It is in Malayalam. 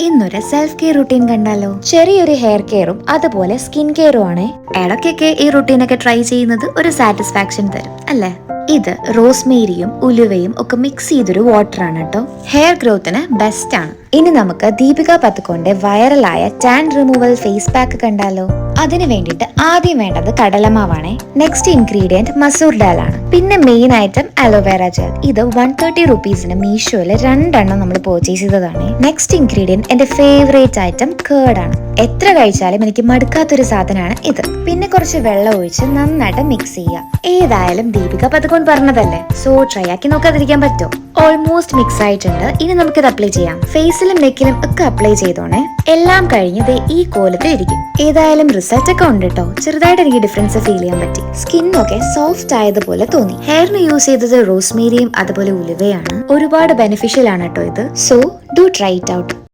ഇന്നൊരു സെൽഫ് കെയർ റുട്ടീൻ കണ്ടാലോ? ചെറിയൊരു ഹെയർ കെയറും അതുപോലെ സ്കിൻ കെയറും ആണ്. ഇടയ്ക്കൊക്കെ ഈ റുട്ടീനൊക്കെ ട്രൈ ചെയ്യുന്നത് ഒരു സാറ്റിസ്ഫാക്ഷൻ തരും അല്ലേ? ഇത് റോസ്മേരിയും ഉലുവയും ഒക്കെ മിക്സ് ചെയ്തൊരു വാട്ടർ ആണ് കേട്ടോ. ഹെയർ ഗ്രോത്തിന് ബെസ്റ്റ് ആണ്. ഇനി നമുക്ക് ദീപിക പതുക്കോന്റെ വൈറലായ ടാൻ റിമൂവൽ ഫേസ് പാക്ക് കണ്ടാലോ? അതിന് വേണ്ടിയിട്ട് ആദ്യം വേണ്ടത് കടലമാവാണ്. നെക്സ്റ്റ് ഇൻഗ്രീഡിയന്റ് മസൂർ ഡാൽ ആണ്. പിന്നെ മെയിൻ ഐറ്റം അലോവേറ ജെൽ. ഇത് 130 റുപ്പീസിന് മീഷോയില് 2 നമ്മൾ പർച്ചേസ് ചെയ്തതാണ്. നെക്സ്റ്റ് ഇൻഗ്രീഡിയന്റ് എന്റെ ഫേവറേറ്റ് ഐറ്റം കേർഡ് ആണ്. എത്ര കഴിച്ചാലും എനിക്ക് മടുക്കാത്തൊരു സാധനമാണ് ഇത്. പിന്നെ കുറച്ച് വെള്ളം ഒഴിച്ച് നന്നായിട്ട് മിക്സ് ചെയ്യുക. ഏതായാലും ദീപിക പതുക്കോൺ പറഞ്ഞതല്ലേ, സോ ട്രൈ ആക്കി നോക്കാതിരിക്കാൻ പറ്റുമോ? ഓൾമോസ്റ്റ് മിക്സ് ആയിട്ടുണ്ട്. ഇനി നമുക്കിത് അപ്ലൈ ചെയ്യാം. ഫേസിലും നെക്കിലും ഒക്കെ അപ്ലൈ ചെയ്തോണേ. എല്ലാം കഴിഞ്ഞത് ഈ കോലത്തിൽ ഇരിക്കും. ഏതായാലും റിസൾട്ട് ഒക്കെ ഉണ്ട് കേട്ടോ. ചെറുതായിട്ട് എനിക്ക് ഡിഫറൻസ് ഫീൽ ചെയ്യാൻ പറ്റി. സ്കിന്നൊക്കെ സോഫ്റ്റ് ആയതുപോലെ തോന്നി. ഹെയറിന് യൂസ് ചെയ്തത് റോസ്മേരിയും അതുപോലെ ഉലുവയാണ്. ഒരുപാട് ബെനിഫിഷ്യൽ ആണ് കേട്ടോ ഇത്. So do try it out.